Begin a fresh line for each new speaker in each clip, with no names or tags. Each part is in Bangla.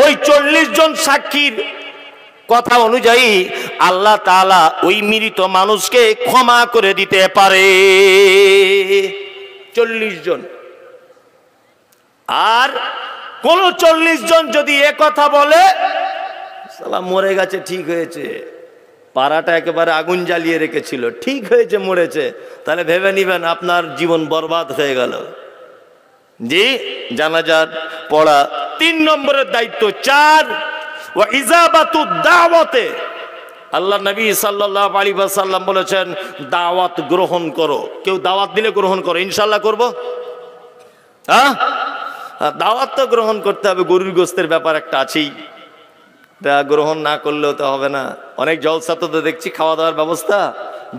ওই 40 জন সাক্ষীর কথা অনুযায়ী আল্লাহ তাআলা ওই মৃত মানুষকে ক্ষমা করে দিতে পারে। 40 জন। আর কোন 40 জন যদি এ কথা বলে সালা মরে গেছে, ঠিক হয়েছে, পাড়াটা একেবারে আগুন জ্বালিয়ে রেখেছিল, ঠিক হয়েছে মরেছে, তাহলে ভেবে নিবেন আপনার জীবন বরবাদ হয়ে গেল। জি, জানাজার পড়া 3 নম্বরের দায়িত্ব। 4 ওয়া ইজাবাতু দাওয়াতে, আল্লাহ নবী সাল্লাল্লাহু আলাইহি ওয়াসাল্লাম বলেছেন দাওয়াত গ্রহণ করো। কেউ দাওয়াত দিলে গ্রহণ করো, ইনশাআল্লাহ করব। হ্যাঁ, দাওয়াত তো গ্রহণ করতে হবে। গরুর গোশতের ব্যাপার একটা আছেই, তা গ্রহণ না করলেও তো হবে না। অনেক জলসাতে তো দেখছি খাওয়া দাওয়ার ব্যবস্থা,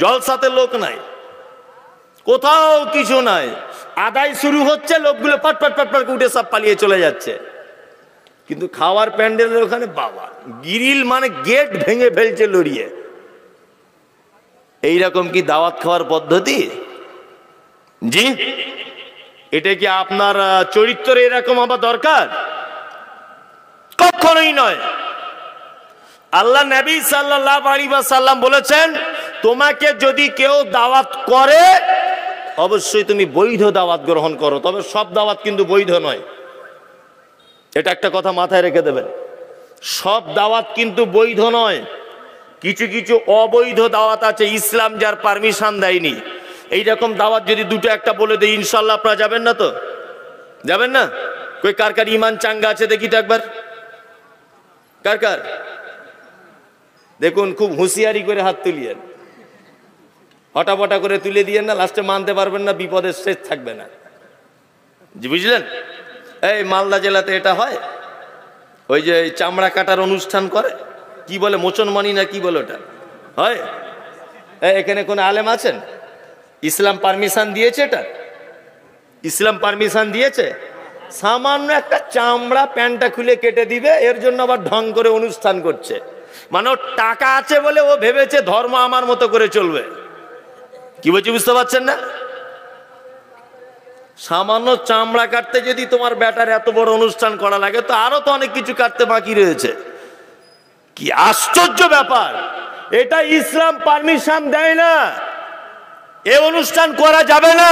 জলসাতে লোক নাই, কোথাও কিছু নাই, আদায় শুরু হচ্ছে, লোকগুলো পাট পাট পাট পাট উঠে সব পালিয়ে চলে যাচ্ছে। কিন্তু খাওয়ার প্যান্ডেলের ওখানে বাবা গ্রিল মানে গেট ভেঙে ফেলছে লড়িয়ে। এইরকম কি দাওয়াত খাওয়ার পদ্ধতি? জি, এটা কি আপনার চরিত্রে এরকম হওয়া দরকার? কখনোই নয়। আল্লাহ নবী সাল্লাল্লাহু আলাইহি ওয়াসাল্লাম বলেছেন তোমাকে যদি কেউ দাওয়াত করে অবশ্যই তুমি বৈধ দাওয়াত গ্রহণ করো, তবে সব দাওয়াত কিন্তু বৈধ নয়। এটা একটা কথা মাথায় রেখে দেবেন, সব দাওয়াত কিন্তু বৈধ নয়। কিছু কিছু অবৈধ দাওয়াত আছে, ইসলাম যার পারমিশন দেয়নি। এইরকম দাওয়াত যদি দুটো একটা বলে দেয়, ইনশাল্লাহ আপনারা যাবেন না তো? যাবেন না? কই কার কার ইমান চাঙ্গা আছে দেখি তো একবার, কার কার? দেখুন, খুব হুঁশিয়ারি করে হাত তুলিয়েন, হটাপটা করে তুলে দিয়েন না, লাস্টে মানতে পারবেন না, বিপদের শেষ থাকবে না। জি, বুঝলেন? এই মালদা জেলাতে এটা হয়, ওই যে চামড়া কাটার অনুষ্ঠান করে, কি বলে মোচনমণি না কি বলে ওটা হয়। এখানে কোন আলেম আছেন? ইসলাম পারমিশন দিয়েছে? এটা ইসলাম পারমিশন দিয়েছে? সামান্য একটা চামড়া প্যান্টটা খুলে কেটে দিবে, এর জন্য আবার ঢং করে অনুষ্ঠান করছে। মানে ওর টাকা আছে বলে ও ভেবেছে ধর্ম আমার মতো করে চলবে। কি বলছি বুঝতে পারছেন না? সামান্য চামড়া কাটতে যদি তোমার ব্যাটার এত বড় অনুষ্ঠান করা লাগে, তো আরো তো অনেক কিছু কাটতে বাকি রয়েছে। কি আশ্চর্য ব্যাপার! এটা ইসলাম পারমিশন দেয় না, এ অনুষ্ঠান করা যাবে না,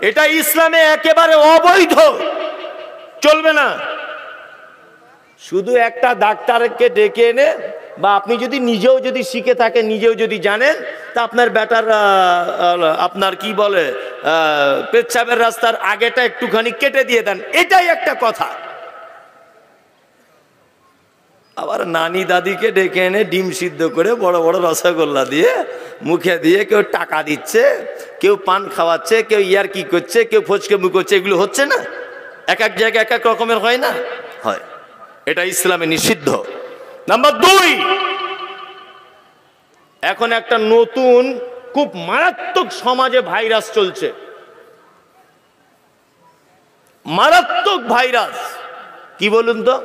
এটা ইসলামে একেবারে অবৈধ, চলবে না। শুধু একটা ডাক্তারকে ডেকে এনে, বা আপনি যদি নিজেও যদি শিখে থাকেন, নিজেও যদি জানেন, তা আপনার ব্যাটার আপনার কি বলে পেচ্ছাবের রাস্তার আগেটা একটুখানি কেটে দিয়ে দেন, এটাই একটা কথা। আবার নানি দাদিকে ডেকে এনে ডিম সিদ্ধ করে বড় বড় রসগোল্লা দিয়ে মুখে দিয়ে কেউ টাকা দিচ্ছে, কেউ পান খাওয়াচ্ছে, কেউ ইয়ার কি করছে, কেউ ফচকে মুখ করছে, এগুলো হচ্ছে না? এক এক জায়গায় এক এক রকমের হয় না? হয়। এটা ইসলামে নিষিদ্ধ। নাম্বার 2, এখন একটা নতুন খুব মারাত্মক সমাজে ভাইরাস চলছে, মারাত্মক ভাইরাস। কি বলুন তো?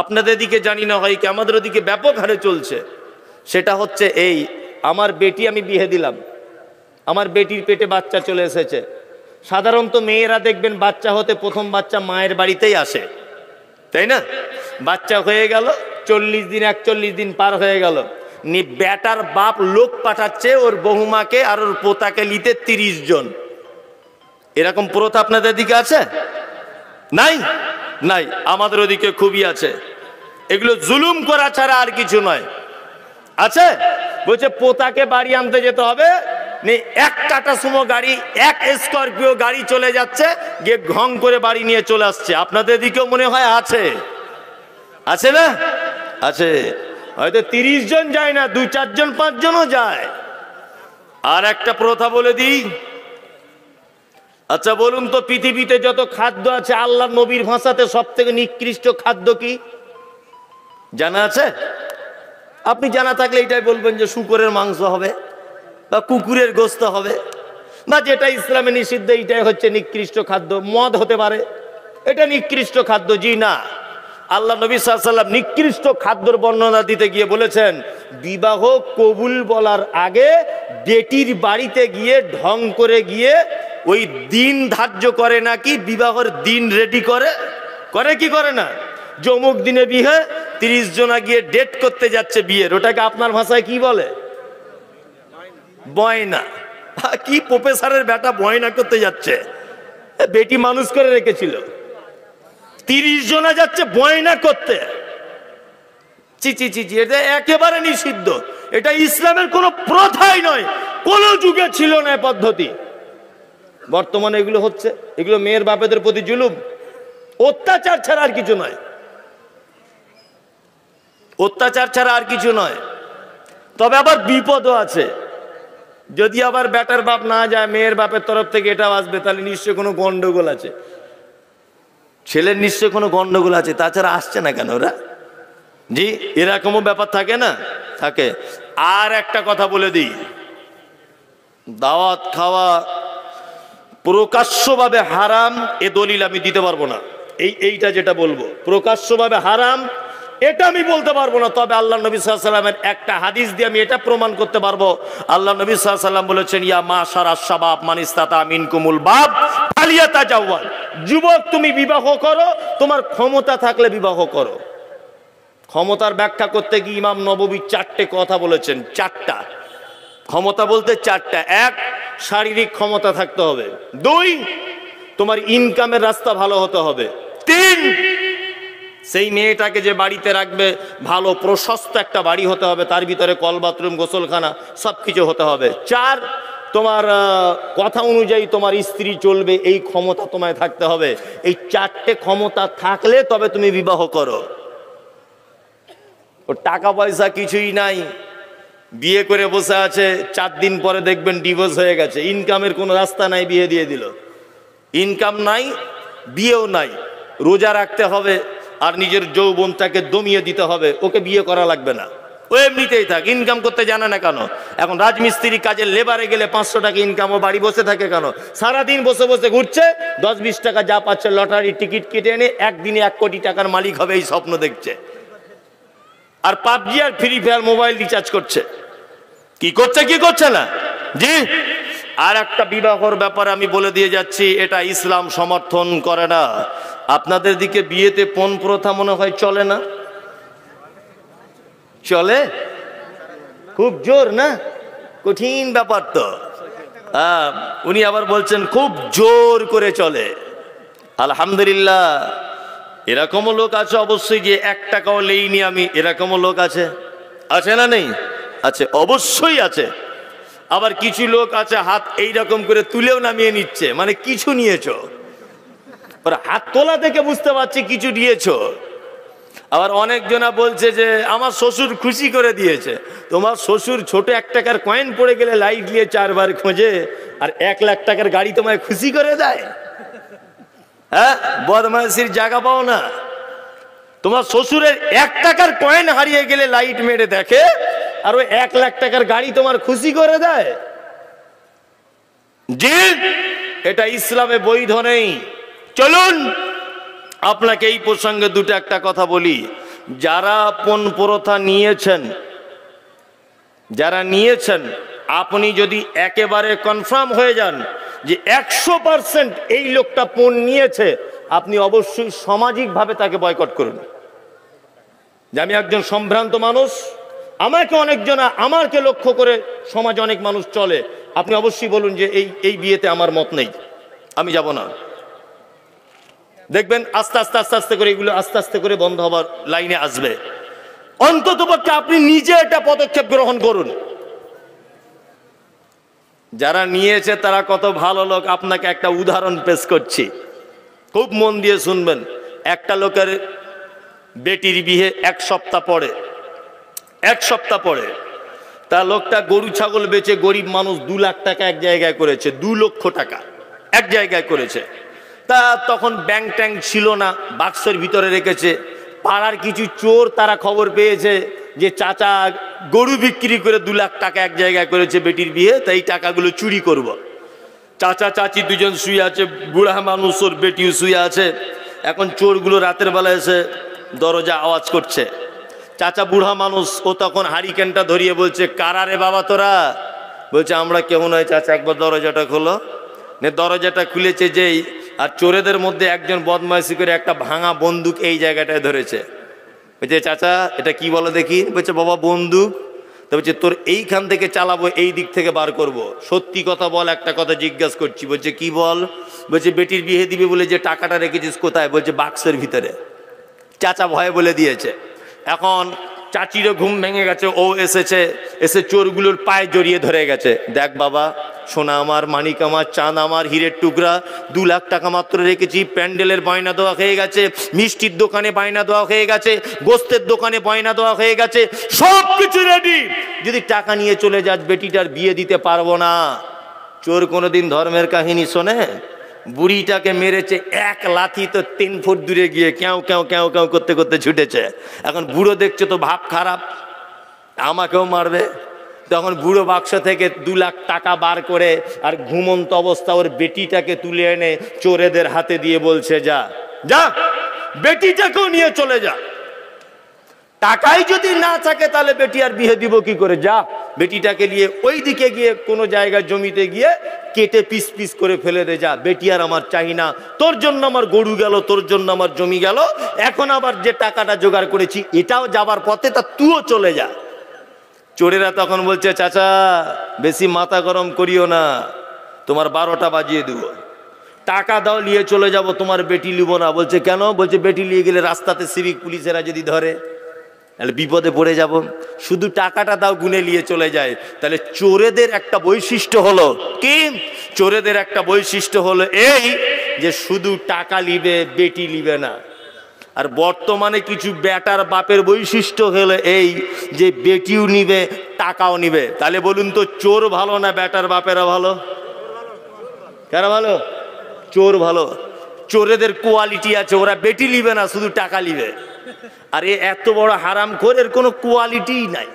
আপনাদের দিকে জানি না হয় কি, আমাদের ওদিকে ব্যাপক হারে চলছে। সেটা হচ্ছে এই, আমার বেটি আমি বিয়ে দিলাম, আমার বেটির পেটে বাচ্চা চলে এসেছে। সাধারণত মেয়েরা দেখবেন বাচ্চা হতে প্রথম বাচ্চা মায়ের বাড়িতেই আসে, তাই না? বাচ্চা হয়ে গেল, 40 দিন 41 দিন পার হয়ে গেল, বেটার বাপ লোক পাঠাচ্ছে ওর বহুমাকে আর ওর পোতাকে নিতে 30 জন। এরকম প্রথা আপনাদের দিকে আছে? নাই? নাই, আমাদের ওদিকে খুবই আছে। এগুলো জুলুম করা ছাড়া আর কিছু নয়। আছে, বলছে পোতাকে বাড়ি আনতে যেতে হবে, এক টাটা সুমো গাড়ি, এক স্করপিও গাড়ি চলে যাচ্ছে, গিয়ে ঘং করে বাড়ি নিয়ে চলে আসছে। আপনাদের দিকেও মনে হয় আছে? আছে না? আছে। হয়তো 30 জন যায় না, 2, 4 জন 5 জনও যায়। আর একটা প্রথা বলে দিই, আচ্ছা বলুন তো, পৃথিবীতে যত খাদ্য আছে আল্লাহ নবীর ভাষাতে সব থেকে নিকৃষ্ট খাদ্য কি জানা আছে? আপনি জানা থাকলে এটাই বলবেন যে শুকরের মাংস হবে বা কুকুরের গোশত হবে, না যেটা ইসলামে নিষিদ্ধ এটাই হচ্ছে নিকৃষ্ট খাদ্য। মদ হতে পারে, এটা নিকৃষ্ট খাদ্য? জি না। আল্লাহ নবী সাল্লাল্লাহু আলাইহি ওয়াসাল্লাম নিকৃষ্ট খাদ্যের বর্ণনা দিতে গিয়ে বলেছেন, বিবাহ কবুল বলার আগে বেটির বাড়িতে গিয়ে ঢং করে গিয়ে ওই দিন ধার্য করে নাকি, বিবাহের দিন রেডি করে, করে কি করে না? অমুক দিনে বিয়ে, 30 জনা গিয়ে ডেট করতে যাচ্ছে বিয়ের, ওটাকে আপনার ভাষায় কি বলে? বয়না। কি প্রফেসরের বেটা বয়না করতে যাচ্ছে? বেটি মানুষ করে রেখেছিল, 30 জনা যাচ্ছে বয়না করতে। চি চি চি চি, এটা একেবারে নিষিদ্ধ। এটা ইসলামের কোনো প্রথাই নয়, কোন যুগে ছিল না পদ্ধতি। বর্তমানে এগুলো হচ্ছে, এগুলো মেয়ের বাপেদের প্রতি জুলুম, অত্যাচার ছাড়া আর কিছু নয়, অত্যাচার ছাড়া আর কিছু নয়। তবে আবার বিপদও আছে, যদি আবার বেটার বাপ না যায়, মেয়ের বাপের তরফ থেকে এটাও আসবে, তাহলে নিশ্চয় কোনো গন্ডগোল আছে, ছেলের নিশ্চয় কোনো গন্ডগোল আছে। তাছাড়া আসছে না কেন ওরা? জি, এরকমও ব্যাপার থাকে না, থাকে। আর একটা কথা বলে দিই, দাওয়াত খাওয়া প্রকাশ্যভাবে হারাম এ দলিল আমি দিতে পারবো না। এইটা যেটা বলবো প্রকাশ্যভাবে হারাম, এটা আমি বলতে পারবো না। তবে আল্লাহ নবী সাল্লাল্লাহু আলাইহি ওয়াসাল্লামের একটা হাদিস দিয়ে আমি এটা প্রমাণ করতে পারবো। আল্লাহ নবী সাল্লাল্লাহু আলাইহি ওয়াসাল্লাম বলেছেন, ইয়া মাশারাশ শাবাব মান ইসতাতা মিনকুমুল বাব ফালিয়াতাজাওয়াজ। যুবক, তুমি বিবাহ করো, তোমার ক্ষমতা থাকলে বিবাহ করো। ক্ষমতার ব্যাখ্যা করতে গিয়ে ইমাম নববী 4টে কথা বলেছেন, 4টা ক্ষমতা বলতে 4টা। 1, শারীরিক ক্ষমতা থাকতে হবে। 2, তোমার ইনকামের রাস্তা ভালো হতে হবে। 3, সেই মেয়েটাকে যে বাড়িতে রাখবে ভালো প্রশস্ত একটা বাড়ি হতে হবে, তার ভিতরে কল, বাথরুম, গোসলখানা সবকিছু হতে হবে। 4, তোমার কথা অনুযায়ী তোমার স্ত্রী চলবে, এই ক্ষমতা তোমায় থাকতে হবে। এই 4টে ক্ষমতা থাকলে তবে তুমি বিবাহ করো। ও টাকা পয়সা কিছুই নাই, বিয়ে করে বসে আছে, 4 দিন পরে দেখবেন ডিভোর্স হয়ে গেছে, ইনকামের কোনো রাস্তা নাই, বিয়ে দিয়ে দিল। ইনকাম নাই, বিয়েও নাই, রোজা রাখতে হবে আর নিজের যৌবনটাকে দমিয়ে দিতে হবে, ওকে বিয়ে করা লাগবে না, ও এমনিতেই থাক। ইনকাম করতে জানে না কেন? এখন রাজমিস্ত্রি কাজে লেবারে গেলে 500 টাকা ইনকাম, ও বাড়ি বসে থাকে কেন? সারাদিন বসে বসে ঘুরছে, 10-20 টাকা যা পাচ্ছে লটারি টিকিট কেটে এনে একদিনে 1 কোটি টাকার মালিক হবে এই স্বপ্ন দেখছে। আর পাবজি আর ফ্রি ফায়ার মোবাইল রিচার্জ করছে। কি করছে কি করছে না? জি। আর একটা বিবাহর ব্যাপারে আমি বলে দিয়ে যাচ্ছি, এটা ইসলাম সমর্থন করে না। আপনাদের দিকে বিয়েতে পণ প্রথা মনে হয় চলে না? চলে? খুব জোর না? কঠিন ব্যাপার তো। উনি আবার বলছেন খুব জোর করে চলে। আলহামদুলিল্লাহ, এরকমও লোক আছে অবশ্যই, যে 1 টাকাও লেইনি আমি, এরকমও লোক আছে। আছে না নেই? আছে, অবশ্যই আছে। আবার কিছু লোক আছে হাত এইরকম করে তুলেও নামিয়ে নিচ্ছে, মানে কিছু নিয়েছো। হাত তোলা থেকে বুঝতে পারছি কিছু দিয়েছো। আবার অনেকজনা বলছে যে আমার শ্বশুর খুশি করে দিয়েছে। তোমার শ্বশুর ছোট 1 টাকার কয়েন পড়ে গেলে লাইট দিয়ে 4 বার খোঁজে, আর 1 লাখ টাকার গাড়ি তোমায় খুশি করে দেয়? হ্যাঁ, বদমাইশির জায়গা পাও না। তোমার শ্বশুরের 1 টাকার কয়েন হারিয়ে গেলে লাইট মেরে দেখে, আর ওই 1 লাখ টাকার গাড়ি তোমার খুশি করে দেয়? জি, এটা ইসলামে বৈধ নেই। চলুন আপনাকে এই প্রসঙ্গে একটা কথা বলি। যারা পণ প্রথা নিয়েছেন, যারা নিয়েছেন, আপনি যদি একেবারে কনফার্ম হয়ে যান যে 100% এই লোকটা পণ নিয়েছে, আপনি অবশ্যই সামাজিকভাবে তাকে বয়কট করুন। যে আমি একজন সম্ভ্রান্ত মানুষ, আমাকে অনেকজনা আমাকে লক্ষ্য করে সমাজে অনেক মানুষ চলে, আপনি অবশ্যই বলুন যে এই বিয়েতে আমার মত নেই, আমি যাব না। দেখবেন আস্তে আস্তে আস্তে আস্তে করে এগুলো আস্তে আস্তে করে বন্ধ হবার লাইনে আসবে। অন্ততপক্ষে আপনি নিজে একটা পদক্ষেপ গ্রহণ করুন। যারা নিয়েছে তারা কত ভালো লোক, আপনাকে একটা উদাহরণ পেশ করছি, খুব মন দিয়ে শুনবেন। একটা লোকের বেটির বিয়ে 1 সপ্তাহ পরে, 1 সপ্তাহ পরে তা লোকটা গরু ছাগল বেচে, গরিব মানুষ, 2 লাখ টাকা এক জায়গায় করেছে, 2 লক্ষ টাকা এক জায়গায় করেছে। তা তখন ব্যাংক ট্যাঙ্ক ছিল না, বাক্সের ভিতরে রেখেছে। পাড়ার কিছু চোর তারা খবর পেয়েছে যে চাচা গরু বিক্রি করে 2 লাখ টাকা এক জায়গায় করেছে বেটির বিয়ে, তাই টাকাগুলো চুরি করব। চাচা চাচি দুজন শুয়ে আছে, বুড়া মানুষ ওর বেটিও শুয়ে আছে। এখন চোরগুলো রাতের বেলা এসে দরজা আওয়াজ করছে। চাচা বুড়া মানুষ, ও তখন হারিকেনটা ধরিয়ে বলছে, কারা রে বাবা তোরা? বলছে আমরা কেউ নয় চাচা, একবার দরজাটা খোলো। দরজাটা খুলেছে, যেই আর চোরেদের মধ্যে একজন বদমাইশি করে একটা ভাঙা বন্দুক এই জায়গাটায় ধরেছে। বলছে চাচা এটা কি বলো দেখি। বলছে বাবা বন্দুক। তো বলছে তোর এইখান থেকে চালাবো, এই দিক থেকে বার করব। সত্যি কথা বল, একটা কথা জিজ্ঞাসা করছি। বলছে কি বল। বলছে বেটির বিয়ে দিবে বলে যে টাকাটা রেখেছিস কোথায়। বলছে বাক্সের ভিতরে। চাচা ভয়ে বলে দিয়েছে। এখন চাচিরও ঘুম ভেঙে গেছে, ও এসেছে, এসে চোরগুলোর পায়ে জড়িয়ে ধরে গেছে। দেখ বাবা, সোনা আমার, মানিক আমার, চাঁদ আমার, হীরের টুকরা, 2 লাখ টাকা মাত্র রেখেছি। প্যান্ডেলের বায়না দেওয়া হয়ে গেছে, মিষ্টির দোকানে বায়না দেওয়া হয়ে গেছে, গোস্তের দোকানে বায়না দেওয়া হয়ে গেছে, সব কিছু রেডি। যদি টাকা নিয়ে চলে যাস বেটিটার বিয়ে দিতে পারবো না। চোর কোনোদিন ধর্মের কাহিনী শোনে? বুড়িটাকে মেরেছে 1 লাথি, তো 3 ফুট দূরে গিয়ে ক্যাও ক্যাও ক্যাও ক্যাও করতে করতে ছুটেছে। এখন বুড়ো দেখছে তো ভাব খারাপ, আমাকেও মারবে। তখন বুড়ো বাক্স থেকে 2 লাখ টাকা বার করে আর ঘুমন্ত অবস্থা ওর বেটিটাকে তুলে এনে চোরেদের হাতে দিয়ে বলছে যা যা বেটিটাকেও নিয়ে চলে যা। টাকাই যদি না থাকে তাহলে বেটি আর বিয়ে দিব কি করে। যা বেটিটাকে নিয়ে ওই দিকে গিয়ে কোনো জায়গায় জমিতে গিয়ে কেটে পিস পিস করে ফেলে দে। যা, বেটি আর আমার চাই না। তোর জন্য আমার গরু গেল, তোর জন্য আমার জমি গেল, এখন আবার যে টাকাটা জোগাড় করেছি এটাও যাবার পথে, তা তুইও চলে যা। চোরেরা তখন বলছে চাচা বেশি মাথা গরম করিও না, তোমার 12টা বাজিয়ে দেব। টাকা দাও, নিয়ে চলে যাব, তোমার বেটি লিব না। বলছে কেন। বলছে বেটি নিয়ে গেলে রাস্তাতে সিভিক পুলিশেরা যদি ধরে তাহলে বিপদে পড়ে যাব। শুধু টাকাটা দাও, গুনে নিয়ে চলে যায়। তাহলে চোরেদের একটা বৈশিষ্ট্য হলো কি? চোরেদের একটা বৈশিষ্ট্য হলো এই যে শুধু টাকা লিবে, বেটি লিবে না। আর বর্তমানে কিছু বেটার বাপের বৈশিষ্ট্য হলো এই যে বেটিও নিবে, টাকাও নিবে। তাহলে বলুন তো চোর ভালো না বেটার বাপেরা ভালো? কারা ভালো? চোর ভালো। চোরেদের কোয়ালিটি আছে, ওরা বেটি লিবে না, শুধু টাকা লিবে। আর এত বড় হারামখোর, এর কোনো কোয়ালিটিই নাই,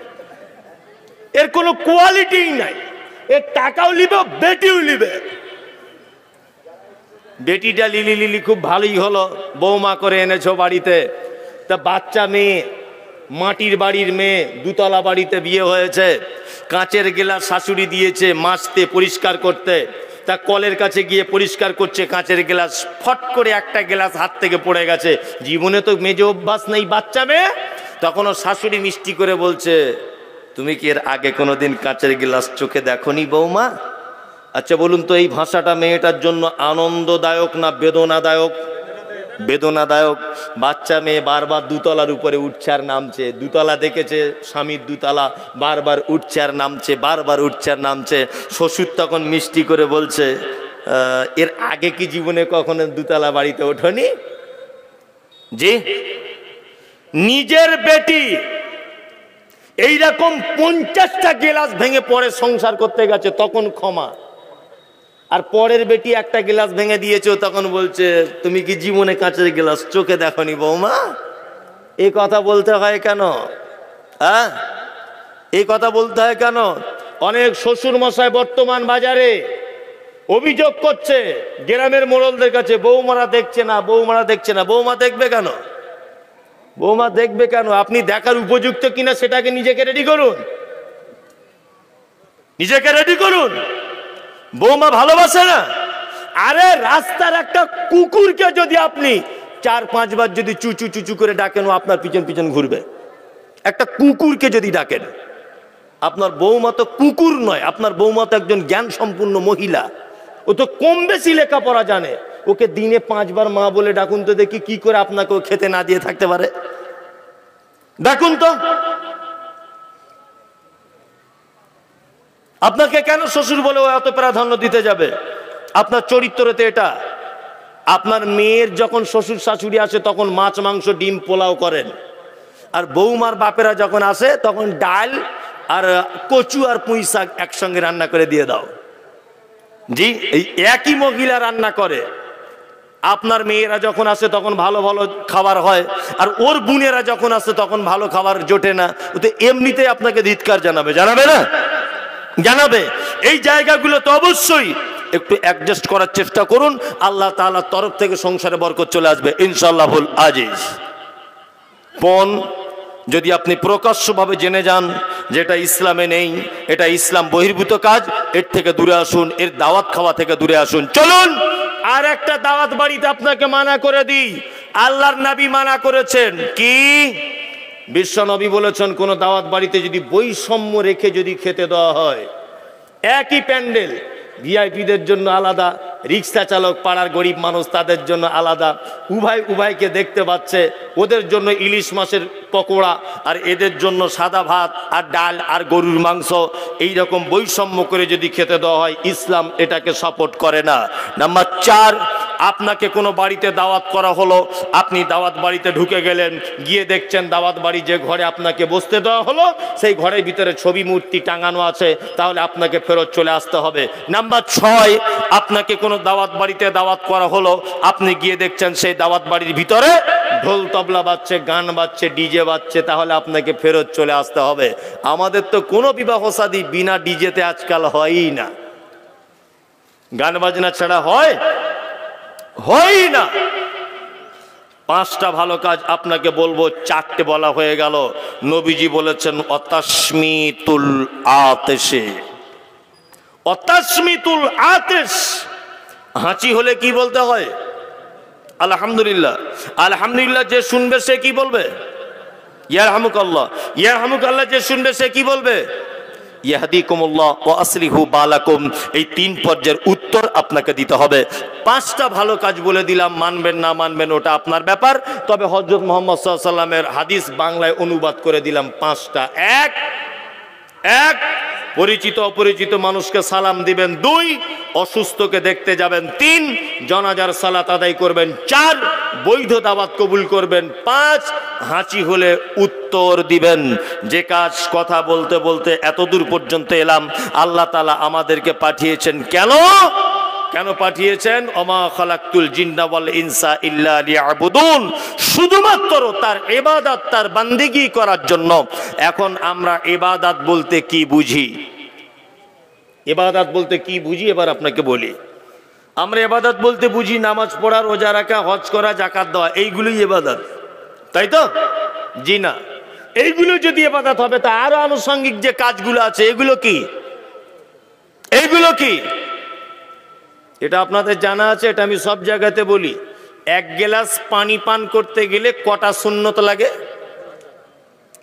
এর কোনো কোয়ালিটিই নাই। এর টাকাও লিবে, বেটিও লিবে। বেটিটা লিলি লিলি খুব ভালোই হলো, বৌমা করে এনেছো বাড়িতে। তা বাচ্চা মেয়ে, মাটির বাড়ির মেয়ে, 2 তলা বাড়িতে বিয়ে হয়েছে। কাঁচের গ্লাস শাশুড়ি দিয়েছে মাজতে, পরিষ্কার করতে। তা কলের কাছে গিয়ে পরিষ্কার করছে কাঁচের গ্লাস, ফট করে একটা গ্লাস হাত থেকে পড়ে গেছে। জীবনে তো মেজে অভ্যাস নেই বাচ্চা মেয়ে। তখনও শাশুড়ি মিষ্টি করে বলছে তুমি কি এর আগে কোনোদিন কাঁচের গ্লাস চোখে দেখোনি বৌমা? আচ্ছা বলুন তো এই ভাষাটা মেয়েটার জন্য আনন্দদায়ক না বেদনাদায়ক? বেদনাদায়ক। বাচ্চা মেয়ে বারবার 2 তলার উপরে উঠছে আর নামছে। 2 তলা দেখেছে স্বামীর 2 তলা, বারবার উঠছে আর নামছে, বারবার উঠছে আর নামছে। শ্বশুর তখন মিষ্টি করে বলছে এর আগে কি জীবনে কখনো 2 তলা বাড়িতে ওঠোনি? জি। নিজের বেটি এইরকম 50টা গ্লাস ভেঙে পরে সংসার করতে গেছে, তখন ক্ষমা। আর পরের বেটি একটা গ্লাস ভেঙে দিয়েছে, তখন বলছে তুমি কি জীবনে কাঁচের গ্লাস চোখে দেখনি বৌমা? এই কথা বলতে হয় কেন? হ্যাঁ, এই কথা বলতে হয় কেন? অনেক শ্বশুর মশাই বর্তমান বাজারে অভিযোগ করছে গ্রামের মোড়লদের কাছে, বৌমারা দেখছে না, বৌমারা দেখছে না। বৌমা দেখবে কেন? বৌমা দেখবে কেন? আপনি দেখার উপযুক্ত কিনা সেটাকে নিজেকে রেডি করুন, নিজেকে রেডি করুন। বৌমা ভালোবাসে না? আরে রাস্তার একটা কুকুরকে যদি আপনি 4-5 বার যদি চুচু চুচু করে ডাকেন, ও আপনার পিছন পিছন ঘুরবে। একটা কুকুরকে যদি ডাকেন, আপনার বৌমা তো কুকুর নয়, আপনার বৌমা তো একজন জ্ঞান সম্পূর্ণ মহিলা। ও তো কম বেশি লেখাপড়া জানে। ওকে দিনে 5 বার মা বলে ডাকুন তো দেখি কি করে আপনাকে ও খেতে না দিয়ে থাকতে পারে। ডাকুন তো। আপনাকে কেন শ্বশুর বলে ও এত প্রাধান্য দিতে যাবে? আপনার চরিত্রতে এটা। আপনার মেয়ের যখন শ্বশুর শাশুড়ি আসে তখন মাছ মাংস ডিম পোলাও করেন, আর বৌমার বাপেরা যখন আসে তখন ডাল আর কচু আর পুঁই শাক একসঙ্গে রান্না করে দিয়ে দাও। জি, এই একই মহিলা রান্না করে। আপনার মেয়েরা যখন আসে তখন ভালো ভালো খাবার হয়, আর ওর বোনেরা যখন আসে তখন ভালো খাবার জোটে না। ও তো এমনিতেই আপনাকে ধিক্কার জানাবে, জানাবে না? জানাবে। এই জায়গাগুলো তো অবশ্যই একটু অ্যাডজাস্ট করার চেষ্টা করুন, আল্লাহ তাআলার তরফ থেকে সংসারে বরকত চলে আসবে ইনশাআল্লাহুল আজিজ। বোন, যদি আপনি প্রকাশ্যভাবে জেনে যান যেটা ইসলামে নেই, এটা ইসলাম বহির্ভূত কাজ, এর থেকে দূরে আসুন, এর দাওয়াত খাওয়া থেকে দূরে আসুন। চলুন আর একটা দাওয়াত বাড়িতে আপনাকে মানা করে দিই, আল্লাহর নবী মানা করেছেন কি? বিশ্ব নবী বলেছেন কোন দাওয়াত বাড়িতে যদি বৈষম্য রেখে যদি খেতে দেওয়া হয়, একই প্যান্ডেল, ভিআইপিদের জন্য আলাদা, রিক্সা চালক, পাড়ার গরিব মানুষ তাদের জন্য আলাদা, উভয়কে দেখতে পাচ্ছে, ওদের জন্য ইলিশ মাছের পকোড়া আর এদের জন্য সাদা ভাত আর ডাল আর গরুর মাংস, এই রকম বৈষম্য করে যদি খেতে দেওয়া হয়, ইসলাম এটাকে সাপোর্ট করে না। নাম্বার 4, আপনাকে কোনো বাড়িতে দাওয়াত করা হলো, আপনি দাওয়াত বাড়িতে ঢুকে গেলেন, গিয়ে দেখছেন দাওয়াত বাড়ি যে ঘরে আপনাকে বসতে দেওয়া হলো সেই ঘরের ভিতরে ছবি মূর্তি টাঙানো আছে, তাহলে আপনাকে ফেরত চলে আসতে হবে। নাম্বার 6, আপনাকে কোনো দাওয়াত বাড়িতে দাওয়াত করা হলো, আপনি গিয়ে দেখছেন সেই দাওয়াত বাড়ির ভিতরে ঢোল তবলা বাজছে, গান বাজছে, ডিজে বাজছে, তাহলে আপনাকে ফেরত চলে আসতে হবে। আমাদের তো কোনো বিবাহ শাদী বিনা ডিজেতে আজকাল হয়ই না, গান বাজনা ছাড়া হয় না। 5টা ভালো কাজ আপনাকে বলবো, 4টে বলা হয়ে গেল। নবীজি বলেছেন অতাসমিতুল আতেশে, অতাসমিতুল আতেশ, হাঁচি হলে কি বলতে হয়? আলহামদুলিল্লাহ। আলহামদুলিল্লাহ যে শুনবে সে কি বলবে? ইয়ারহামুকাল্লাহ। ইয়ারহামুকাল্লাহ যে শুনবে সে কি বলবে? ইয়াহদিকুমুল্লাহ ওয়া আসলিহু বালাকুম। এই 3 পর্যায়ের উত্তর আপনাকে দিতে হবে। 5টা ভালো কাজ বলে দিলাম, মানবেন না মানবেন ওটা আপনার ব্যাপার। তবে হযরত মুহাম্মদ সাল্লাল্লাহু আলাইহি সাল্লামের হাদিস বাংলায় অনুবাদ করে দিলাম 5টা। 1 পরিচিত অপরিচিত মানুষকে সালাম দিবেন। 2 অসুস্থকে দেখতে যাবেন। 3 জানাজার সালাত আদায় করবেন। 4 বৈধ দাওয়াত কবুল করবেন। 5 হাঁচি হলে উত্তর দিবেন। যে কাজ কথা বলতে বলতে এত দূর পর্যন্ত এলাম, আল্লাহ তাআলা আমাদেরকে পাঠিয়েছেন কেন পাঠিয়েছেন? ওমা খালাকতুল জিন্না ওয়াল ইনসা ইল্লা লিয়াবুদুন, শুধুমাত্র তার ইবাদত, তার বান্দিগি করার জন্য। এখন আমরা ইবাদত বলতে কি বুঝি? ইবাদত বলতে কি বুঝি এবার আপনাকে বলি। আমরা ইবাদত বলতে বুঝি নামাজ পড়া, রোজা রাখা, হজ করা, যাকাত দেওয়া, এইগুলোই ইবাদত, তাই তো? জি না। এইগুলো যদি ইবাদত হবে তা আরো আনুষঙ্গিক যে কাজগুলো আছে এগুলো কি? এটা আপনাদের জানা আছে? এটা আমি সব জায়গাতে বলি। 1 গ্লাস পানি পান করতে গেলে কটা সুন্নত লাগে?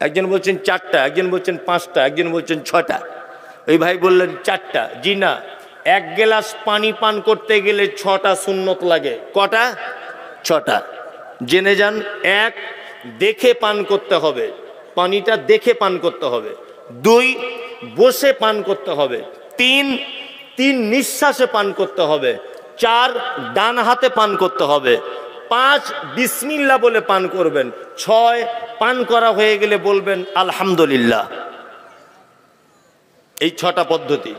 একজন বলছেন 4টা, একজন বলছেন 5টা, একজন বলছেন 6টা। ওই ভাই বললেন 4টা। জি না, 1 গ্লাস পানি পান করতে গেলে 6টা সুন্নত লাগে। কটা? 6টা। জেনে যান। 1, দেখে পান করতে হবে, পানিটা দেখে পান করতে হবে। 2, বসে পান করতে হবে। 3 নিঃশ্বাসে পান করতে হবে। 4, ডান হাতে পান করতে হবে। 5, বিসমিল্লাহ বলে পান করবেন। 6, পান করা হয়ে গেলে বলবেন আলহামদুলিল্লাহ। এই 6টা পদ্ধতি।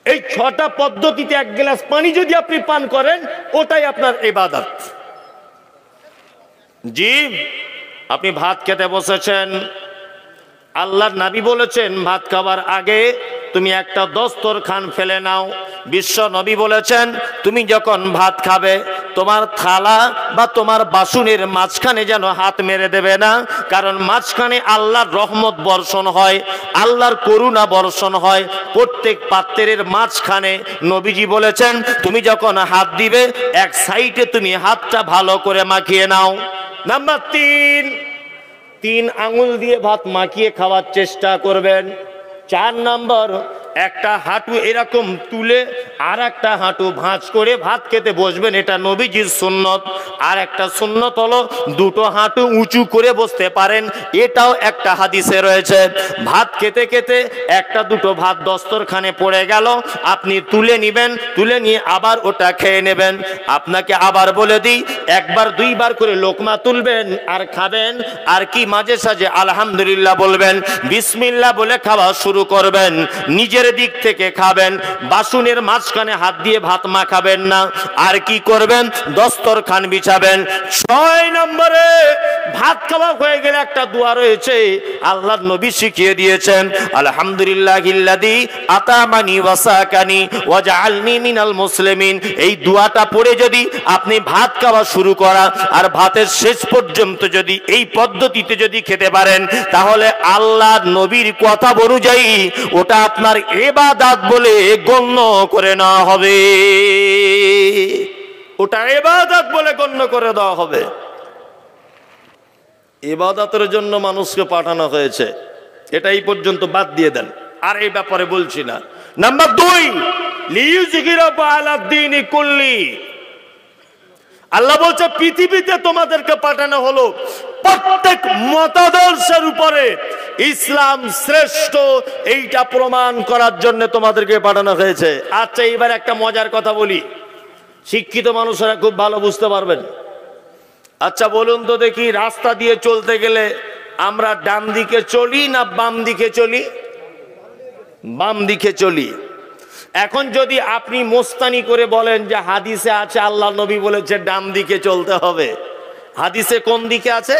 এই 6টা পদ্ধতিতে 1 গ্লাস পানি যদি আপনি পান করেন, ওটাই আপনার ইবাদত। জি, আপনি ভাত খেতে বসেছেন, আল্লাহর নবী বলেছেন ভাত খাবার আগে তুমি একটা দস্তরখান ফেলে নাও। বিশ্ব নবী বলেছেন তুমি যখন ভাত খাবে তোমার থালা বা তোমার বাসনের মাঝখানে যেন হাত মেরে দেবে না, কারণ মাঝখানে আল্লাহর রহমত বর্ষণ হয়, আল্লাহর করুণা বর্ষণ হয় প্রত্যেক পাত্রের মাঝখানে। নবীজি বলেছেন তুমি যখন হাত দিবে এক সাইডে তুমি হাতটা ভালো করে মাখিয়ে নাও। নাম্বার 3 আঙুল দিয়ে ভাত মাখিয়ে খাওয়ার চেষ্টা করবেন। 4 নম্বর, একটা হাঁটু এরকম তুলে আর একটা হাঁটু ভাঁজ করে ভাত খেতে বসবেন, এটা নবীজির সুন্নত। আর একটা সুন্নত হলো 2টো হাঁটু উঁচু করে বসতে পারেন, এটাও একটা হাদিসে রয়েছে। ভাত খেতে খেতে 1-2টো ভাত দস্তরখানে পড়ে গেল, আপনি তুলে নেবেন, তুলে নিয়ে আবার ওটা খেয়ে নেবেন। আপনাকে আবার বলে দিই, 1-2 বার করে লোকমা তুলবেন আর খাবেন। আর কি মাঝে সাঝে আলহামদুলিল্লাহ বলবেন, বিসমিল্লাহ বলে খাওয়া শুরু করবেন। নিজের দিক থেকে খাবেন, বাসনের মাঝখানে হাত দিয়ে ভাত মাখাবেন না। আর কি করবেন, দস্তরখান বিছাবেন। 6 নম্বরে, ভাত খাওয়া হয়ে গেলে একটা দোয়া রয়েছে, আল্লাহর নবী শিখিয়ে দিয়েছেন, আলহামদুলিল্লাহিল্লাযী আতামানি ওয়া সাকানি ওয়া জাআলনি মিনাল মুসলিমিন। এই দোয়াটা পড়ে যদি আপনি ভাত খাওয়া শুরু করা আর ভাতের শেষ পর্যন্ত যদি এই পদ্ধতিতে যদি খেতে পারেন, তাহলে আল্লাহর নবীর কথা অনুযায়ী ওটা আপনার ইবাদত বলে গণ্য করে নেওয়া হবে। ওটা ইবাদত বলে গণ্য করে দেওয়া হবে। ইবাদতের জন্য মানুষকে পাঠানো হয়েছে, এটা এই পর্যন্ত বাদ দিয়ে দেন, আর এই ব্যাপারে বলছি না। নাম্বার 2, লিইউযহিরাহু আলাদ-দীনি কুল্লি। আল্লাহ বলছে পৃথিবীতে তোমাদেরকে পাঠানো হলো প্রত্যেক মতাদর্শের উপরে ইসলাম শ্রেষ্ঠ, এইটা প্রমাণ করার জন্য তোমাদেরকে পাঠানো হয়েছে। আচ্ছা, এবার একটা মজার কথা বলি, শিক্ষিত মানুষেরা খুব ভালো বুঝতে পারবেন। আচ্ছা বলুন তো দেখি, রাস্তা দিয়ে চলতে গেলে আমরা ডান দিকে চলি না বাম দিকে চলি? বাম দিকে চলি। এখন যদি আপনি মোস্তানি করে বলেন যে হাদিসে আছে আল্লাহ নবী বলেছে ডান দিকে চলতে হবে, হাদিসে কোন দিকে আছে?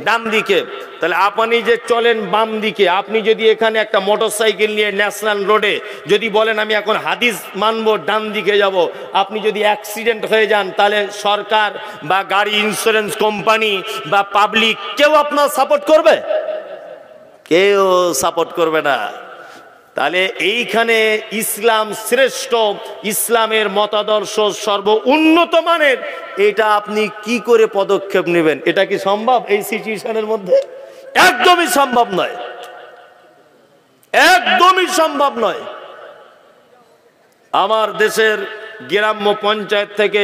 ডান দিকে। তাহলে আপনি যে চলেন বাম দিকে, আপনি যদি এখানে একটা মোটরসাইকেল নিয়ে ন্যাশনাল রোডে যদি বলেন আমি এখন হাদিস মানবো ডান দিকে যাব, আপনি যদি অ্যাক্সিডেন্ট হয়ে যান তাহলে সরকার বা গাড়ি ইন্স্যুরেন্স কোম্পানি বা পাবলিক কেউ আপনার সাপোর্ট করবে? কেউ সাপোর্ট করবে না। তাহলে এইখানে ইসলাম শ্রেষ্ঠ, ইসলামের মতাদর্শ সর্ব উন্নত মানের, এটা আপনি কি করে পদক্ষেপ নেবেন? এটা কি সম্ভব এই সিচুয়েশনের মধ্যে? একদমই সম্ভব নয়, একদমই সম্ভব নয়। আমার দেশের গ্রাম্য পঞ্চায়েত থেকে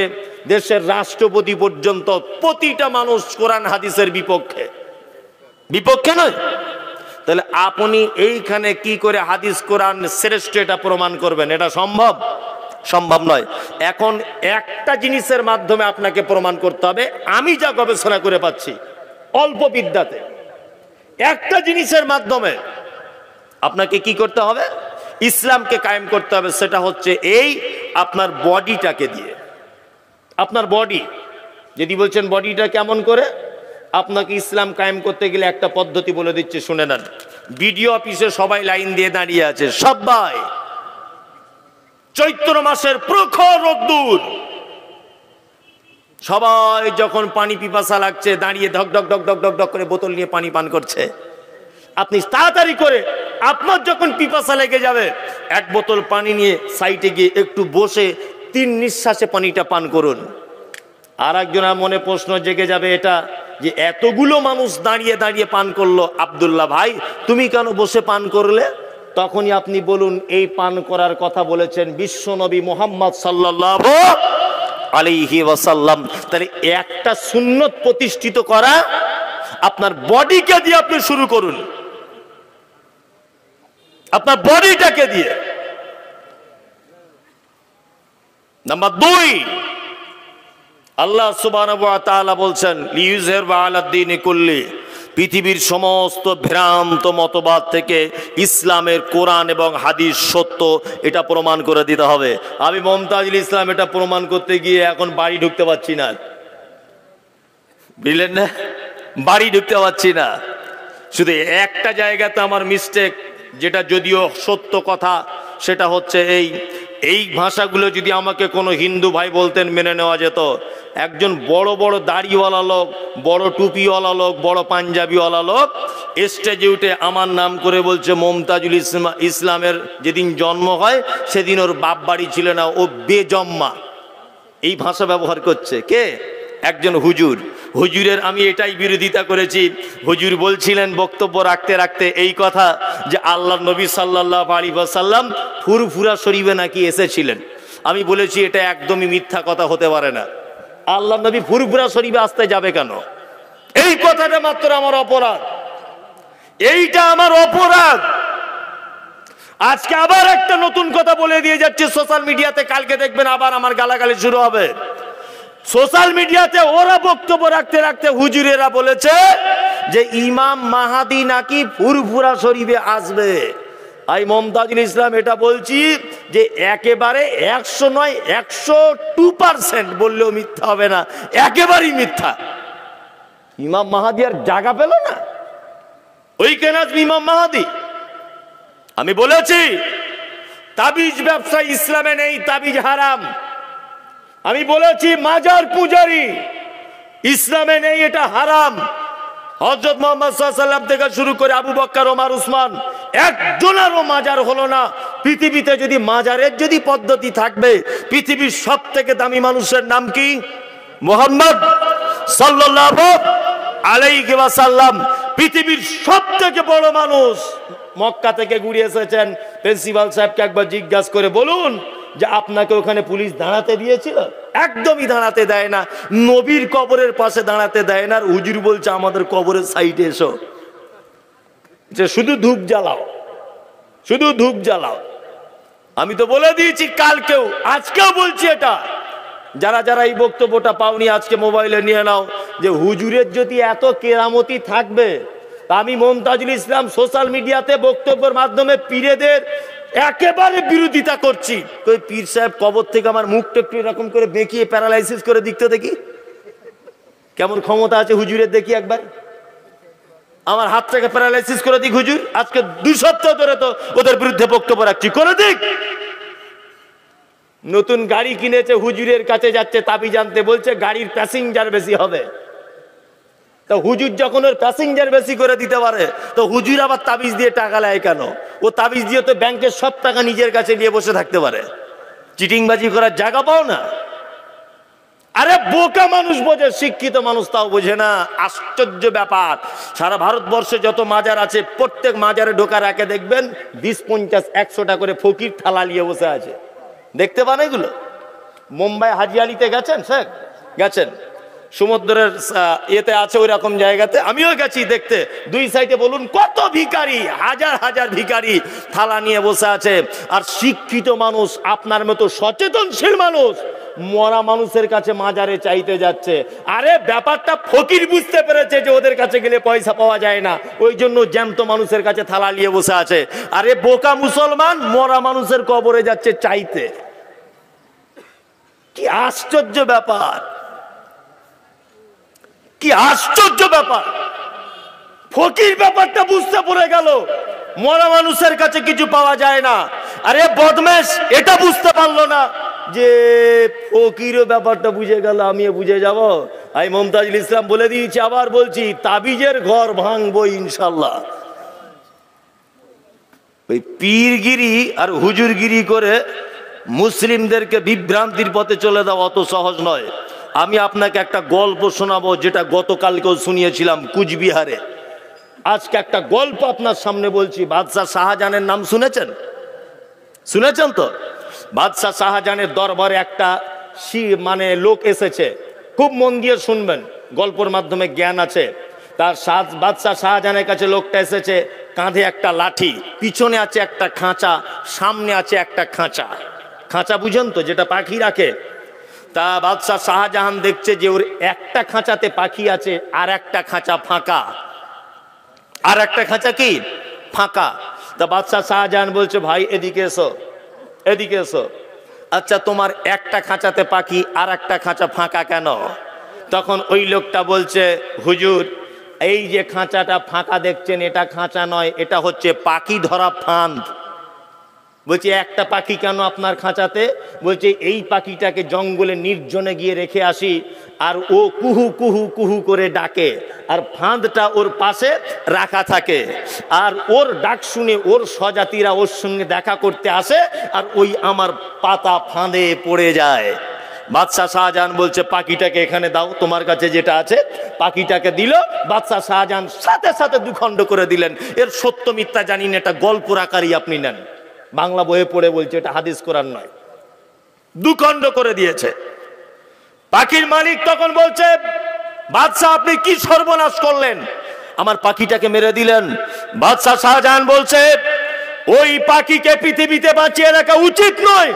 দেশের রাষ্ট্রপতি পর্যন্ত প্রতিটা মানুষ কোরআন হাদিসের বিপক্ষে, বিপক্ষে নয়। তাহলে আপনি এইখানে কি করে হাদিস কোরআন শ্রেষ্ঠ এটা প্রমাণ করবেন? এটা সম্ভব? সম্ভব নয়। এখন একটা জিনিসের মাধ্যমে আপনাকে প্রমাণ করতে হবে, আমি যা গবেষণা করে পাচ্ছি অল্প বিদ্যাতে, একটা জিনিসের মাধ্যমে আপনাকে কি করতে হবে? ইসলামকে কায়েম করতে হবে। সেটা হচ্ছে এই আপনার বডিটাকে দিয়ে। আপনার বডি, যদি বলছেন বডিটা কেমন করে, আপনাকে ইসলাম কায়েম করতে গেলে একটা পদ্ধতি বলে দিচ্ছে, শুনে নেন। বিডিও অফিসে সবাই লাইন দিয়ে দাঁড়িয়ে আছে, সবাই চৈত্র মাসের প্রখর রোদ্দুর, সবাই যখন পানি পিপাসা লাগছে দাঁড়িয়ে ধক ধক ধক ধক ধক ধক করে বোতল নিয়ে পানি পান করছে। আপনি তাড়াতাড়ি করে আপনার যখন পিপাসা লেগে যাবে এক বোতল পানি নিয়ে সাইডে গিয়ে একটু বসে 3 নিঃশ্বাসে পানিটা পান করুন। আর একজনের মনে প্রশ্ন জেগে যাবে এটা, যে এতগুলো মানুষ দাঁড়িয়ে দাঁড়িয়ে পান করলো, আব্দুল্লাহ ভাই তুমি কেন বসে পান করলে? তখনই আপনি বলুন এই পান করার কথা বলেছেন বিশ্বনবী মুহাম্মদ সাল্লাল্লাহু আলাইহি ওয়াসাল্লাম। তাহলে একটা সুন্নত প্রতিষ্ঠিত করা আপনার বডিকে দিয়ে আপনি শুরু করুন, আপনার বডিটাকে দিয়ে। নাম্বার 2, আল্লাহ সুবহানাহু ওয়া তাআলা বলছেন লিইউযহিরাহু আলাদ-দীনি কুল্লি, পৃথিবীর সমস্ত ভ্রান্ত মতবাদ থেকে ইসলামের কোরআন এবং হাদিস সত্য, এটা প্রমাণ করে দিতে হবে। আমি মমতাজুল ইসলাম এটা প্রমাণ করতে গিয়ে এখন বাড়ি ঢুকতে পারছি না, বুঝলেন না? বাড়ি ঢুকতে পারছি না। শুধু একটা জায়গাতে আমার মিস্টেক, যেটা যদিও সত্য কথা, সেটা হচ্ছে এই ভাষাগুলো যদি আমাকে কোনো হিন্দু ভাই বলতেন মেনে নেওয়া যেত। একজন বড় বড় দাড়িওয়ালা লোক, বড় টুপিওয়ালা লোক, বড় পাঞ্জাবিওয়ালা লোক স্টেজে উঠে আমার নাম করে বলছে মমতাজুল ইসলামের যেদিন জন্ম হয় সেদিন ওর বাপ বাড়ি ছিল না, ও বেজম্মা। এই ভাষা ব্যবহার করছে কে? একজন হুজুর। হুজুরের আমি এটাই বিরোধিতা করেছি। হুজুর বলছিলেন বক্তব্য রাখতে রাখতে এই কথা যে আল্লাহ নবী সাল্লাল্লাহু আলাইহি ওয়াসাল্লাম ফুরফুরা শরীফে নাকি এসেছিলেন। আমি বলেছি এটা একদমই মিথ্যা কথা, হতে পারে না। আল্লাহ নবী ফুরফুরা শরীফে আসতে যাবে কেন? এই কথাটা মাত্র আমার অপরাধ, এইটা আমার অপরাধ। আজকে আবার একটা নতুন কথা বলে দিয়ে যাচ্ছে সোশ্যাল মিডিয়াতে, কালকে দেখবেন আবার আমার গালাগালি শুরু হবে। সোশ্যাল মিডিয়াতে ওরা বক্তব্য রাখতে রাখতে হুজুরেরা বলেছে যে ইমাম মাহাদি নাকি ফুরফুরা শরীফে আসবে। আমি মমতাজুল ইসলাম এটা বলছি যে একেবারে 100 নয় 102% বললেও মিথ্যা হবে না, একেবারেই মিথ্যা। ইমাম মাহাদি আর জায়গা পেল না, ওই কেন ইমাম মাহাদি। আমি বলেছি তাবিজ ব্যবসা ইসলামে নেই, তাবিজ হারাম। আমি বলেছি মাজার পূজারি ইসলামে নেই, এটা হারাম। হযরত মুহাম্মদ সাল্লাল্লাহু আলাইহি ওয়াসাল্লাম থেকে শুরু করে আবু বকর, ওমর, উসমান একজনেরও মাজার হলো না পৃথিবীতে যদি মাজারের যদি পদ্ধতি থাকবে, পৃথিবীর সব থেকে দামি মানুষের নাম কি? মুহাম্মদ সাল্লাল্লাহু আলাইহি ওয়াসাল্লাম। পৃথিবীর সব থেকে বড় মানুষ মক্কা থেকে ঘুরে এসেছেন। প্রিন্সিপাল সাহেবকে একবার জিজ্ঞাসা করে বলুন যে আপনাকে ওখানে পুলিশ দাঁড়াতে দিয়েছিল? একদমই দাঁড়াতে দেয় না। নবীর কবরের পাশে দাঁড়াতে দেয় না। আর হুজুর বলছে আমাদের কবরের সাইডে এসো, যে শুধু ধূপ জ্বালাও, শুধু ধূপ জ্বালাও। আমি তো বলে দিয়েছি কালকেও, আজকেও বলছি এটা। যারা যারা এই বক্তব্যটা পাওনি আজকে মোবাইলে নিয়ে নাও, যে হুজুরের যদি এত কেরামতি থাকবে, তা আমি মমতাজুল ইসলাম সোশ্যাল মিডিয়াতে বক্তব্যের মাধ্যমে পীরেদের একেবারে বিরোধিতা করছি। তো পীর সাহেব কবর থেকে আমার মুখটা একটু এরকম করে বেঁকিয়ে প্যারালাইসিস করে দেখতে দেখি কেমন ক্ষমতা আছে হুজুরের, দেখি একবার আমার হাত থেকে প্যারালাইসিস করে দিক হুজুর। আজকে 2 সপ্তাহ ধরে তো ওদের বিরুদ্ধে বক্তব্য রাখছি, করে দিক। নতুন গাড়ি কিনেছে, হুজুরের কাছে যাচ্ছে তাবিজ আনতে, বলছে গাড়ির প্যাসেঞ্জার বেশি হবে। তো হুজুর যখন ওর প্যাসেঞ্জার বেশি করে দিতে পারে, তো হুজুর আবার তাবিজ দিয়ে টাকা নেয় কেন? ও তাবিজ দিয়ে তো ব্যাংকের সব টাকা নিজের কাছে নিয়ে বসে থাকতে পারে। চিটিংবাজি করার জায়গা পাও না? আরে বোকা মানুষ বোঝে, শিক্ষিত মানুষ তাও বোঝে না। আশ্চর্য ব্যাপার, সারা ভারতবর্ষে যত মাজার আছে প্রত্যেক মাজারে ঢোকার আগে দেখবেন 20, 50, 100টা করে ফকির থালা নিয়ে বসে আছে। দেখতে পান এগুলো? মুম্বাই হাজি আলিতে গেছেন স্যার? গেছেন? সমুদ্রের ইয়েতে আছে ওই রকম জায়গাতে, আমিও গেছি দেখতে। 2 সাইডে বলুন কত ভিখারি, হাজার হাজার ভিখারি থালা নিয়ে বসে আছে। আর শিক্ষিত মানুষ, আপনার মতো সচেতনশীল মানুষ মরা মানুষের কাছে মাজারে চাইতে যাচ্ছে। আরে ব্যাপারটা ফকির বুঝতে পেরেছে যে ওদের কাছে গেলে পয়সা পাওয়া যায় না, ওই জন্য জ্যান্ত মানুষের কাছে থালা নিয়ে বসে আছে। আরে বোকা মুসলমান মরা মানুষের কবরে যাচ্ছে চাইতে। কি আশ্চর্য ব্যাপার, কি আশ্চর্য ব্যাপার। ফকির ব্যাপারটা বুঝতে পড়ে গেল, মরা মানুষের কাছে কিছু পাওয়া যায় না। আরে বদমেশ এটা বুঝতে পারলো না যে ফকিরও ব্যাপারটা বুঝে গেল, আমিও বুঝে যাব। আমি মমতাজুল ইসলাম বলে দিয়েছি, আবার বলছি, তাবিজের ঘর ভাঙবো ইনশাল্লাহ। ওই পীরগিরি আর হুজুরগিরি করে মুসলিমদেরকে বিভ্রান্তির পথে চলে দেওয়া অত সহজ নয়। আমি আপনাকে একটা গল্প শোনাবো, যেটা গতকালকেও শুনিয়েছিলাম কুচবিহারে। আজকে একটা গল্প আপনার সামনে বলছি। বাদশাহ শাহজাহানের নাম শুনেছেন? শুনেছেন তো? বাদশাহ শাহজাহানের দরবারে একটা লোক এসেছে, খুব মন দিয়ে শুনবেন, গল্পের মাধ্যমে জ্ঞান আছে। তার বাদশাহ শাহজাহানের কাছে লোকটা এসেছে, কাঁধে একটা লাঠি, পিছনে আছে একটা খাঁচা, সামনে আছে একটা খাঁচা। খাঁচা বুঝেন তো, যেটা পাখি রাখে। তা বাদশাহ শাহজাহান দেখছে যে ওর একটা খাঁচাতে পাখি আছে, আর একটা খাঁচা ফাঁকা, আর একটা খাঁচা কি ফাঁকা। তা বাদশাহ শাহজাহান বলছে, ভাই এদিকে এসো, এদিকে এসো। আচ্ছা তোমার একটা খাঁচাতে পাখি, আর একটা খাঁচা ফাঁকা কেন? তখন ওই লোকটা বলছে, হুজুর এই যে খাঁচাটা ফাঁকা দেখছেন, এটা খাঁচা নয়, এটা হচ্ছে পাখি ধরা ফাঁদ। বলছে একটা পাখি কেন আপনার খাঁচাতে? বলছে এই পাখিটাকে জঙ্গলে নির্জনে গিয়ে রেখে আসি, আর ও কুহু কুহু কুহু করে ডাকে, আর ফাঁদটা ওর পাশে রাখা থাকে, আর ওর ডাক শুনে ওর স্বজাতিরা ওর সঙ্গে দেখা করতে আসে, আর ওই আমার পাতা ফাঁদে পড়ে যায়। বাদশাহ শাহজাহান বলছে, পাখিটাকে এখানে দাও, তোমার কাছে যেটা আছে। পাখিটাকে দিল। বাদশাহ শাহজাহান সাথে সাথে 2 খণ্ড করে দিলেন। এর সত্য মিথ্যা জানি না, এটা গল্পর আকারই আপনি নেন, বাংলা বইয়ে পড়ে বলছে, এটা হাদিস কোরআন নয়। 2 খণ্ড করে দিয়েছে। পাখির মালিক তখন বলছে, বাদশাহ আপনি কি সর্বনাশ করলেন, আমার পাখিটাকে মেরে দিলেন। বাদশাহ শাহজাহান বলছে, ওই পাখিকে পৃথিবীতে বাঁচিয়ে রাখা উচিত নয়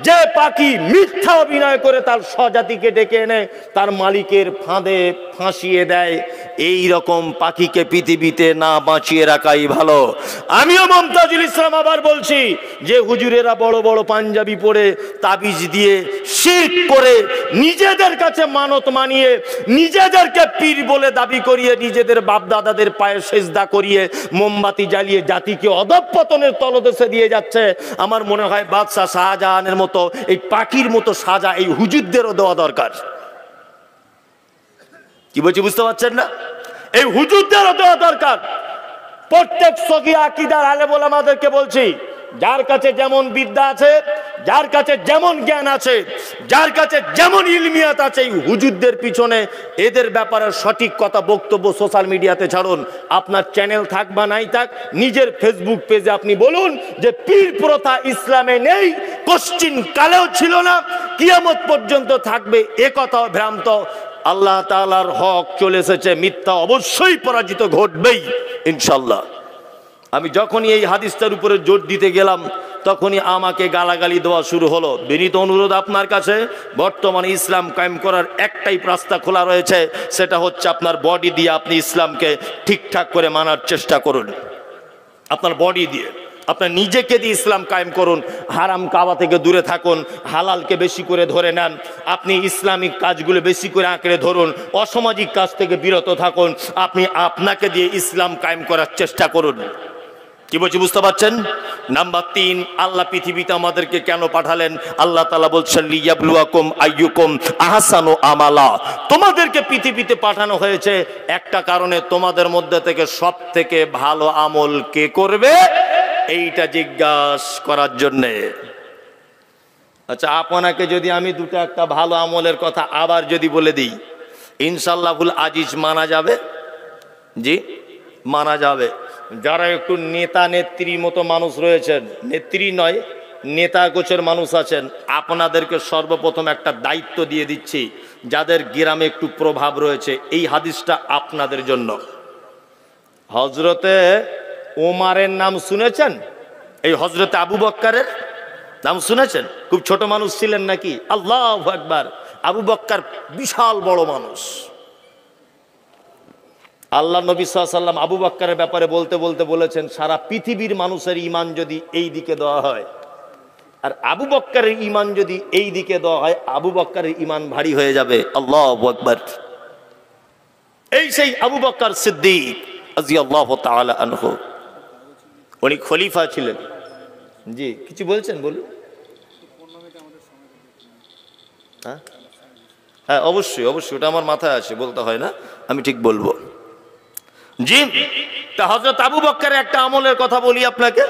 যে পাখি মিথ্যা অভিনয় করে তার স্বজাতিকে ডেকে এনে তার মালিকের ফাঁদে ফাঁসিয়ে দেয়। এই রকম পাখিকে পৃথিবীতে না বাঁচিয়ে রাখাই ভালো। আমিও মমতাজুল ইসলাম আবার বলছি যে হুজুরেরা বড় বড় পাঞ্জাবি পরে তাবিজ দিয়ে শিরক করে নিজেদের কাছে মানত মানিয়ে নিজেদেরকে পীর বলে দাবি করিয়ে নিজেদের বাপ দাদাদের পায়ে সেজদা করিয়ে মোমবাতি জ্বালিয়ে জাতিকে অধঃপতনের তলদেশে দিয়ে যাচ্ছে। আমার মনে হয় বাদশাহ শাহজাহানের মতো এই পাখির মতো সাজা এই হুজুরদেরও দেওয়া দরকার। কি বলছি বুঝতে পারছেন না? এই হুজুরদেরও দেওয়া দরকার। প্রত্যেক সগী আকীদার আলেম ওলামাদেরকে বলছি, যার কাছে যেমন বিদ্যা আছে, যার কাছে যেমন জ্ঞান আছে, যার কাছে যেমন ইলমিয়াত আছে, এই হুজুরদের পিছনে এদের ব্যাপারে সঠিক কথা বক্তব্য সোশ্যাল মিডিয়াতে ছাড়ুন। আপনার চ্যানেল থাক বা নাই থাক, নিজের ফেসবুক পেজে আপনি বলুন যে পীর প্রথা ইসলামে নেই, কোশ্চিন কালেও ছিল না, কিয়ামত পর্যন্ত থাকবে, এ কথাও ভ্রান্ত। আল্লাহ তাআলার হক চলে এসেছে, মিথ্যা অবশ্যই পরাজিত ঘটবেই ইনশাল্লাহ। আমি যখনই এই হাদিসটার উপরে জোর দিতে গেলাম তখনই আমাকে গালাগালি দেওয়া শুরু হলো। বিনীত অনুরোধ আপনার কাছে, বর্তমানে ইসলাম কায়েম করার একটাই রাস্তা খোলা রয়েছে, সেটা হচ্ছে আপনার বডি দিয়ে আপনি ইসলামকে ঠিকঠাক করে মানার চেষ্টা করুন। আপনার বডি দিয়ে, আপনার নিজেকে দিয়ে ইসলাম কায়েম করুন। হারাম কাবা থেকে দূরে থাকুন, হালালকে বেশি করে ধরে নেন, আপনি ইসলামিক কাজগুলো বেশি করে আঁকড়ে ধরুন, অসামাজিক কাজ থেকে বিরত থাকুন, আপনি আপনাকে দিয়ে ইসলাম কায়েম করার চেষ্টা করুন। কি বলছি বুঝতে পারছেন? নাম্বার 3, আল্লাহ পৃথিবীতে আমাদেরকে কেন পাঠালেন? আল্লাহ তাআলা বলছেন লিয়াবলুয়াকুম আইয়ুকুম আহসানু আমালা। তোমাদেরকে পৃথিবীতে পাঠানো হয়েছে একটা কারণে, তোমাদের মধ্যে থেকে সব থেকে ভালো আমল কে করবে এইটা জিজ্ঞাসা করার জন্যে। আচ্ছা, আপনাকে যদি আমি দুটো একটা ভালো আমলের কথা আবার যদি বলে দিই, ইনশাআল্লাহুল আজিজ মানা যাবে? জি, মানা যাবে। যারা একটু নেতা নেত্রীর মতো মানুষ রয়েছেন, নেত্রী নয় নেতা গোছের মানুষ আছেন, আপনাদেরকে সর্বপ্রথম একটা দায়িত্ব দিয়ে দিচ্ছি। যাদের গ্রামে একটু প্রভাব রয়েছে, এই হাদিসটা আপনাদের জন্য। হজরতে ওমারের নাম শুনেছেন? এই হজরতে আবু বক্কারের নাম শুনেছেন? খুব ছোট মানুষ ছিলেন নাকি? আল্লাহু আকবার। আবু বক্কার বিশাল বড় মানুষ। আল্লাহ নবী সাল্লাল্লাহু আলাইহি ওয়াসাল্লাম আবু বক্কারের ব্যাপারে বলতে বলতে বলেছেন, সারা পৃথিবীর মানুষের ঈমান যদি এই দিকে দেওয়া হয় আর আবু বক্কারের ঈমান যদি এই দিকে দেওয়া হয়, আবু বক্কারের ঈমান ভারী হয়ে যাবে। আল্লাহু আকবার। এই সেই আবু বক্কর সিদ্দিক রাদিয়াল্লাহু তাআলা আনহু, উনি খলিফা ছিলেন। জি, কিছু বলছেন? বলুন। হ্যাঁ, অবশ্যই অবশ্যই, ওটা আমার মাথায় আছে, বলতে হয় না, আমি ঠিক বলবো। জি, তা হযরত আবু বক্করের একটা আমলের কথা বলি আপনাকে,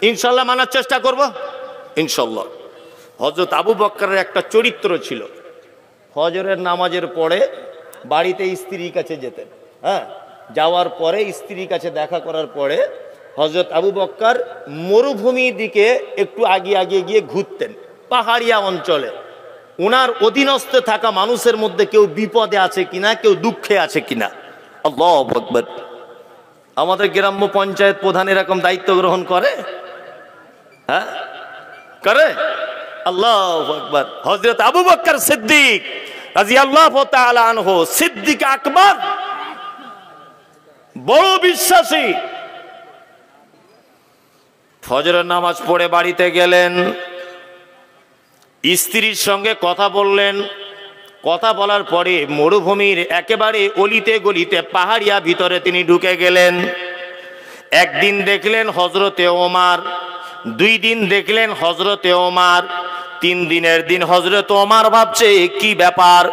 ইনশাআল্লাহ মানার চেষ্টা করব ইনশাআল্লাহ। হযরত আবু বক্করের একটা চরিত্র ছিল, ফজরের নামাজের পরে বাড়িতে স্ত্রীর কাছে যেতেন। হ্যাঁ, যাওয়ার পরে স্ত্রীর কাছে দেখা করার পরে হযরত আবু বক্কর মরুভূমির দিকে একটু আগিয়ে গিয়ে ঘুরতেন, পাহাড়িয়া অঞ্চলে। ওনার অধীনস্থ থাকা মানুষের মধ্যে কেউ বিপদে আছে কিনা, কেউ দুঃখে আছে কিনা। আল্লাহু আকবার। আমাদের গ্রাম্য পঞ্চায়েত প্রধান এরকম দায়িত্ব গ্রহণ করে? হ্যাঁ, করে। আল্লাহু আকবার। হযরত আবু বক্কর সিদ্দিক রাদিয়াল্লাহু তাআলা আনহু, সিদ্দিক আকবর, বড় বিশ্বাসী। ফজরের নামাজ পড়ে বাড়িতে গেলেন, স্ত্রীর সঙ্গে কথা বললেন। কথা বলার পরে মরুভূমির একেবারে অলিতে গলিতে পাহাড়িয়া ভিতরে তিনি ঢুকে গেলেন। একদিন দেখলেন হযরতে ওমর, 2 দিন দেখলেন হযরতে ওমর, 3 দিনের দিন হযরত ওমর ভাবছে কি ব্যাপার,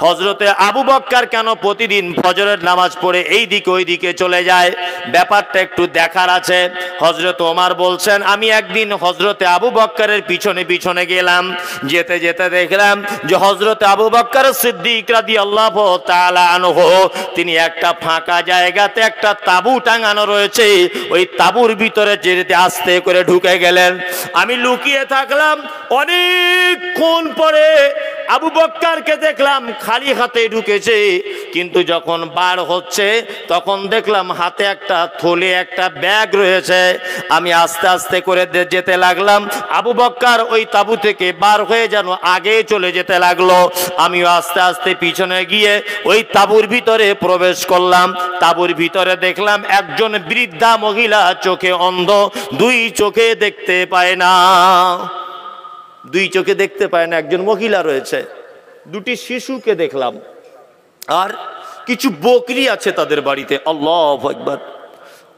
হযরতে আবু বক্কর কেন প্রতিদিন ফজরের নামাজ পড়ে এই দিকে ওই দিকে চলে যায়, ব্যাপারটা একটু দেখার আছে। হযরত ওমর বলছেন, আমি একদিন হযরতে আবু বক্করের পিছনে পিছনে গেলাম, যেতে যেতে দেখলাম যে হযরতে আবু বক্কর সিদ্দিক রাদিয়াল্লাহু তাআলা আনহু তিনি একটা ফাঁকা জায়গাতে একটা তাঁবু টাঙানো রয়েছে, ওই তাঁবুর ভিতরে যেতে আস্তে করে ঢুকে গেলেন। আমি লুকিয়ে থাকলাম। অনেকক্ষণ পরে আবু বক্করকে দেখলাম খালি হাতে ঢুকেছে, কিন্তু যখন বার হচ্ছে তখন দেখলাম হাতে একটা থলে, একটা ব্যাগ রয়েছে। আমি আস্তে আস্তে করে যেতে লাগলাম, আবু বক্কর ওই তাঁবু থেকে বার হয়ে যেন আগে চলে যেতে লাগলো। আমিও আস্তে আস্তে পিছনে গিয়ে ওই তাঁবুর ভিতরে প্রবেশ করলাম। তাঁবুর ভিতরে দেখলাম একজন বৃদ্ধা মহিলা, চোখে অন্ধ, 2 চোখে দেখতে পায় না, 2 চোখে দেখতে পায় না, একজন মহিলা রয়েছে। 2টি শিশুকে দেখলাম, আর কিছু বকরি আছে তাদের বাড়িতে। আল্লাহু আকবার।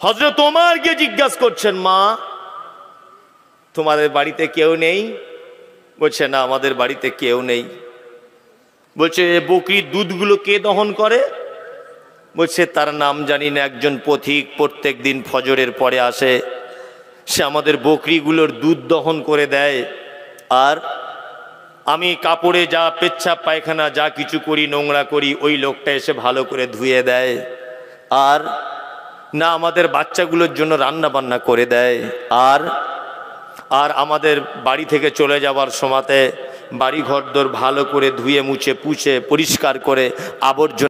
হযরত ওমর গিয়ে জিজ্ঞাসা করছেন, মা তোমাদের বাড়িতে কেউ নেই? বলছে, না, আমাদের বাড়িতে কেউ নেই। বলছে, বকরির দুধগুলো কে দহন করে? বলছে, তার নাম জানি না, একজন পথিক প্রত্যেক দিন ফজরের পরে আসে, সে আমাদের বকরিগুলোর দুধ দহন করে দেয়, আর আমি কাপড়ে যা পেচ্ছাপ পায়খানা যা কিছু করি, নোংরা করি, ওই লোকটা এসে ভালো করে ধুয়ে দেয়। আর না আমাদের বাচ্চাগুলোর জন্য রান্না বান্না করে দেয়, আর আমাদের বাড়ি থেকে চলে যাওয়ার সময়তে বাড়ি ঘরদোর ভালো করে ধুয়ে মুছে পুছে পরিষ্কার করে আবর্জনা